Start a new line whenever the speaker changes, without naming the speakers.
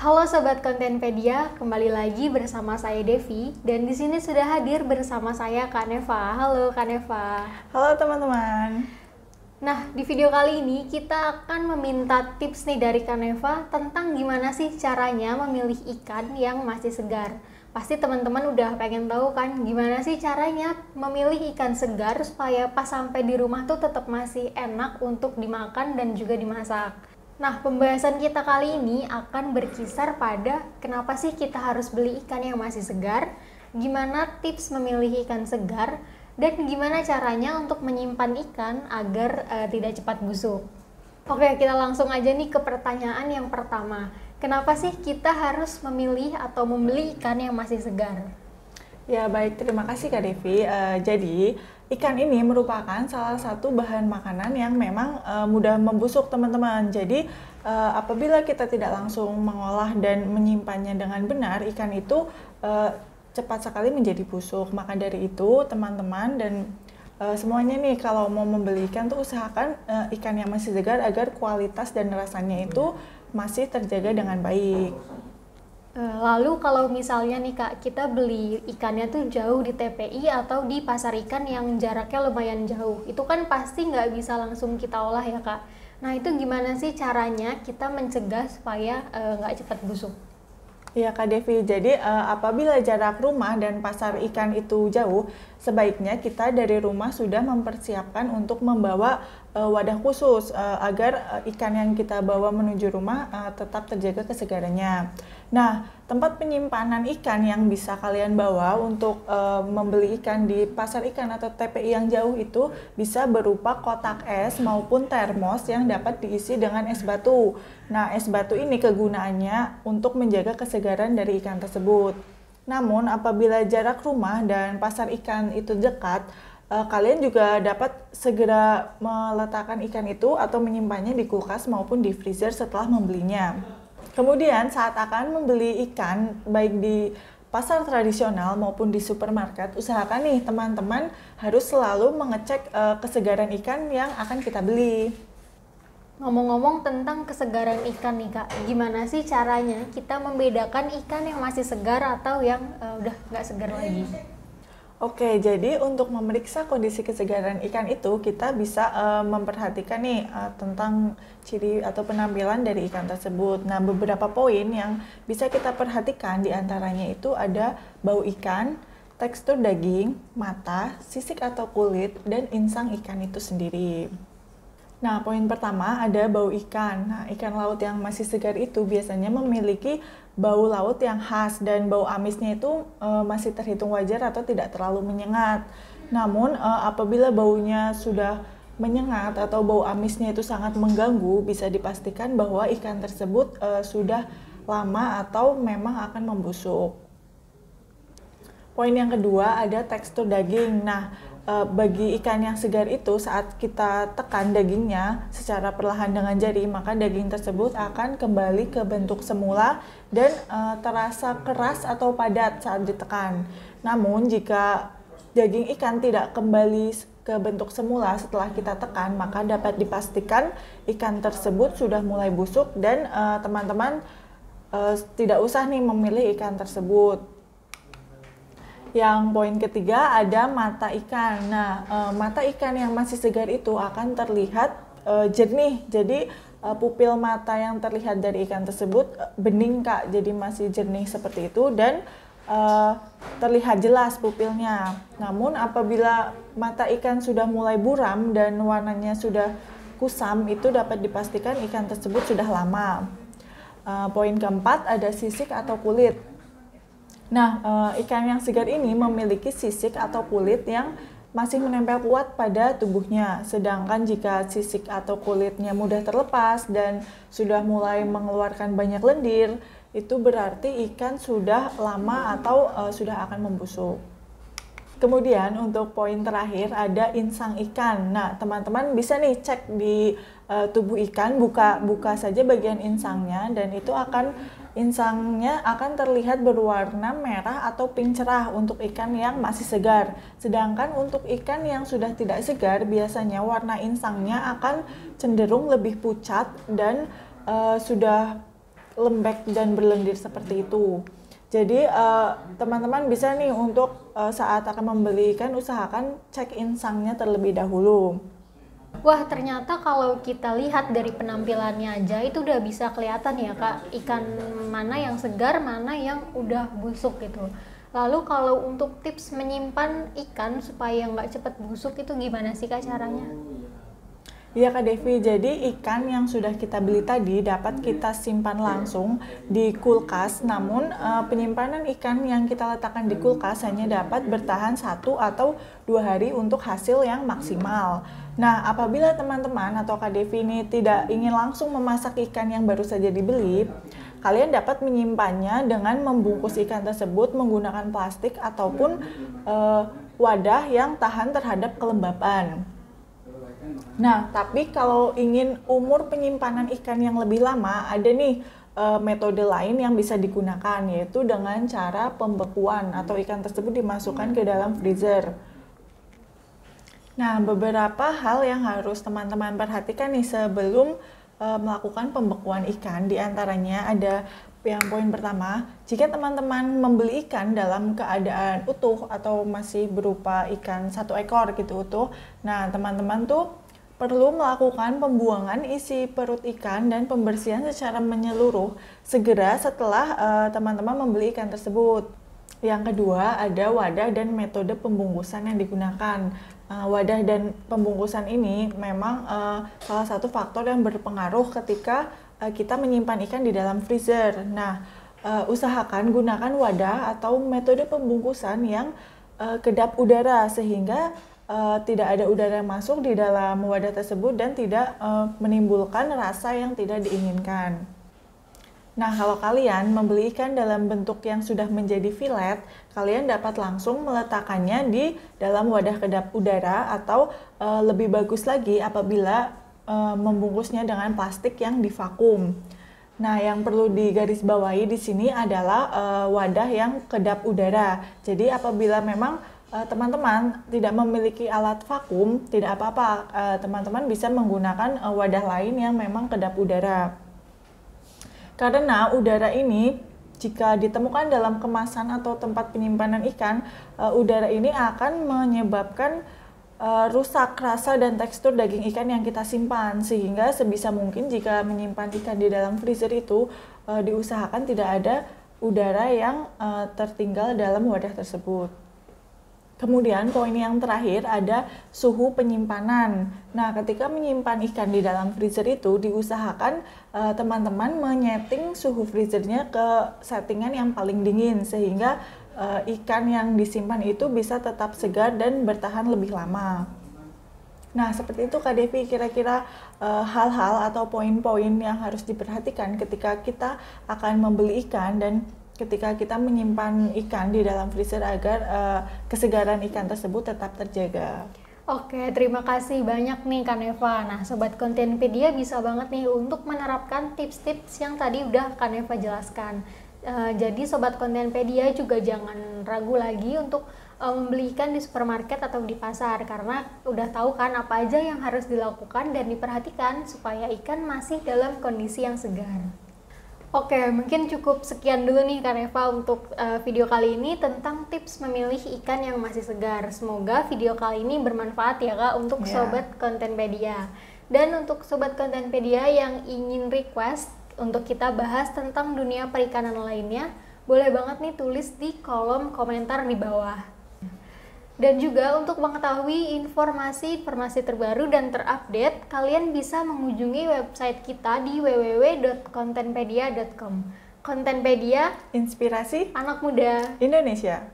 Halo Sobat Kontenpedia, kembali lagi bersama saya Devi dan di sini sudah hadir bersama saya Kak Neva. Halo Kak Neva.
Halo teman-teman.
Nah, di video kali ini kita akan meminta tips nih dari Kak Neva tentang gimana sih caranya memilih ikan yang masih segar. Pasti teman-teman udah pengen tahu kan gimana sih caranya memilih ikan segar supaya pas sampai di rumah tuh tetap masih enak untuk dimakan dan juga dimasak. Nah, pembahasan kita kali ini akan berkisar pada kenapa sih kita harus beli ikan yang masih segar, gimana tips memilih ikan segar, dan gimana caranya untuk menyimpan ikan agar tidak cepat busuk. Oke, kita langsung aja nih ke pertanyaan yang pertama. Kenapa sih kita harus memilih atau membeli ikan yang masih segar?
Ya baik, terima kasih Kak Devi. Jadi ikan ini merupakan salah satu bahan makanan yang memang mudah membusuk teman-teman. Jadi apabila kita tidak langsung mengolah dan menyimpannya dengan benar, ikan itu cepat sekali menjadi busuk. Maka dari itu teman-teman dan semuanya nih kalau mau membeli ikan tuh usahakan ikan yang masih segar agar kualitas dan rasanya itu masih terjaga dengan baik.
Lalu kalau misalnya nih Kak, kita beli ikannya tuh jauh di TPI atau di pasar ikan yang jaraknya lumayan jauh, itu kan pasti nggak bisa langsung kita olah ya Kak. Nah itu gimana sih caranya kita mencegah supaya nggak cepat busuk?
Ya Kak Devi, jadi apabila jarak rumah dan pasar ikan itu jauh, sebaiknya kita dari rumah sudah mempersiapkan untuk membawa wadah khusus agar ikan yang kita bawa menuju rumah tetap terjaga kesegarannya. Nah, tempat penyimpanan ikan yang bisa kalian bawa untuk membeli ikan di pasar ikan atau TPI yang jauh itu bisa berupa kotak es maupun termos yang dapat diisi dengan es batu. Nah, es batu ini kegunaannya untuk menjaga kesegaran dari ikan tersebut. Namun, apabila jarak rumah dan pasar ikan itu dekat, kalian juga dapat segera meletakkan ikan itu atau menyimpannya di kulkas maupun di freezer setelah membelinya. Kemudian saat akan membeli ikan baik di pasar tradisional maupun di supermarket, usahakan nih teman-teman harus selalu mengecek kesegaran ikan yang akan kita beli.
Ngomong-ngomong tentang kesegaran ikan nih Kak, gimana sih caranya kita membedakan ikan yang masih segar atau yang udah nggak segar lagi?
Oke, jadi untuk memeriksa kondisi kesegaran ikan itu, kita bisa memperhatikan nih tentang ciri atau penampilan dari ikan tersebut. Nah, beberapa poin yang bisa kita perhatikan diantaranya itu ada bau ikan, tekstur daging, mata, sisik atau kulit, dan insang ikan itu sendiri. Nah, poin pertama ada bau ikan. Nah, ikan laut yang masih segar itu biasanya memiliki bau laut yang khas dan bau amisnya itu masih terhitung wajar atau tidak terlalu menyengat. Namun, apabila baunya sudah menyengat atau bau amisnya itu sangat mengganggu, bisa dipastikan bahwa ikan tersebut sudah lama atau memang akan membusuk. Poin yang kedua ada tekstur daging. Nah, bagi ikan yang segar itu saat kita tekan dagingnya secara perlahan dengan jari, maka daging tersebut akan kembali ke bentuk semula dan terasa keras atau padat saat ditekan. Namun jika daging ikan tidak kembali ke bentuk semula setelah kita tekan, maka dapat dipastikan ikan tersebut sudah mulai busuk dan teman-teman tidak usah nih memilih ikan tersebut. Yang poin ketiga ada mata ikan. Nah, mata ikan yang masih segar itu akan terlihat jernih. Jadi pupil mata yang terlihat dari ikan tersebut bening Kak, jadi masih jernih seperti itu dan terlihat jelas pupilnya. Namun apabila mata ikan sudah mulai buram dan warnanya sudah kusam, itu dapat dipastikan ikan tersebut sudah lama. Poin keempat ada sisik atau kulit. Nah, ikan yang segar ini memiliki sisik atau kulit yang masih menempel kuat pada tubuhnya. Sedangkan jika sisik atau kulitnya mudah terlepas dan sudah mulai mengeluarkan banyak lendir, itu berarti ikan sudah lama atau sudah akan membusuk. Kemudian untuk poin terakhir ada insang ikan. Nah, teman-teman bisa nih cek di tubuh ikan, buka saja bagian insangnya dan itu insangnya akan terlihat berwarna merah atau pink cerah untuk ikan yang masih segar. Sedangkan untuk ikan yang sudah tidak segar, biasanya warna insangnya akan cenderung lebih pucat dan sudah lembek dan berlendir seperti itu. Jadi teman-teman bisa nih untuk saat akan membeli ikan usahakan cek insangnya terlebih dahulu.
Wah, ternyata kalau kita lihat dari penampilannya aja itu udah bisa kelihatan ya Kak, ikan mana yang segar, mana yang udah busuk gitu. Lalu kalau untuk tips menyimpan ikan supaya nggak cepet busuk itu gimana sih Kak caranya?
Iya Kak Devi, jadi ikan yang sudah kita beli tadi dapat kita simpan langsung di kulkas, namun penyimpanan ikan yang kita letakkan di kulkas hanya dapat bertahan 1 atau 2 hari untuk hasil yang maksimal. Nah, apabila teman-teman atau Kak Devi ini tidak ingin langsung memasak ikan yang baru saja dibeli, kalian dapat menyimpannya dengan membungkus ikan tersebut menggunakan plastik ataupun wadah yang tahan terhadap kelembapan. Nah, tapi kalau ingin umur penyimpanan ikan yang lebih lama, ada nih metode lain yang bisa digunakan, yaitu dengan cara pembekuan atau ikan tersebut dimasukkan ke dalam freezer. Nah, beberapa hal yang harus teman-teman perhatikan nih sebelum melakukan pembekuan ikan, diantaranya ada yang poin pertama, jika teman-teman membeli ikan dalam keadaan utuh atau masih berupa ikan 1 ekor gitu utuh, nah teman-teman tuh perlu melakukan pembuangan isi perut ikan dan pembersihan secara menyeluruh segera setelah teman-teman membeli ikan tersebut. Yang kedua, ada wadah dan metode pembungkusan yang digunakan. Wadah dan pembungkusan ini memang salah satu faktor yang berpengaruh ketika kita menyimpan ikan di dalam freezer. Nah, usahakan gunakan wadah atau metode pembungkusan yang kedap udara sehingga tidak ada udara yang masuk di dalam wadah tersebut dan tidak menimbulkan rasa yang tidak diinginkan. Nah, kalau kalian membeli ikan dalam bentuk yang sudah menjadi filet, kalian dapat langsung meletakkannya di dalam wadah kedap udara atau lebih bagus lagi apabila membungkusnya dengan plastik yang divakum. Nah, yang perlu digarisbawahi di sini adalah wadah yang kedap udara. Jadi apabila memang teman-teman tidak memiliki alat vakum, tidak apa-apa, teman-teman bisa menggunakan wadah lain yang memang kedap udara. Karena udara ini jika ditemukan dalam kemasan atau tempat penyimpanan ikan, udara ini akan menyebabkan rusak rasa dan tekstur daging ikan yang kita simpan, sehingga sebisa mungkin jika menyimpan ikan di dalam freezer itu diusahakan tidak ada udara yang tertinggal dalam wadah tersebut. Kemudian poin yang terakhir ada suhu penyimpanan. Nah, ketika menyimpan ikan di dalam freezer itu diusahakan teman-teman menyeting suhu freezernya ke settingan yang paling dingin sehingga ikan yang disimpan itu bisa tetap segar dan bertahan lebih lama. Nah, seperti itu Kak Devi, kira-kira hal-hal atau poin-poin yang harus diperhatikan ketika kita akan membeli ikan dan ketika kita menyimpan ikan di dalam freezer agar kesegaran ikan tersebut tetap terjaga.
Oke, terima kasih banyak nih Kak Neva. Nah, Sobat Kontenpedia bisa banget nih untuk menerapkan tips-tips yang tadi udah Kak Neva jelaskan. Jadi Sobat Kontenpedia juga jangan ragu lagi untuk membeli ikan di supermarket atau di pasar, karena udah tahu kan apa aja yang harus dilakukan dan diperhatikan supaya ikan masih dalam kondisi yang segar. Oke, mungkin cukup sekian dulu nih Kak Neva untuk video kali ini tentang tips memilih ikan yang masih segar. Semoga video kali ini bermanfaat ya Kak untuk Sobat Kontenpedia. Dan untuk Sobat Kontenpedia yang ingin request untuk kita bahas tentang dunia perikanan lainnya, boleh banget nih tulis di kolom komentar di bawah. Dan juga untuk mengetahui informasi-informasi terbaru dan terupdate, kalian bisa mengunjungi website kita di www.kontenpedia.com. Kontenpedia,
inspirasi
anak muda
Indonesia.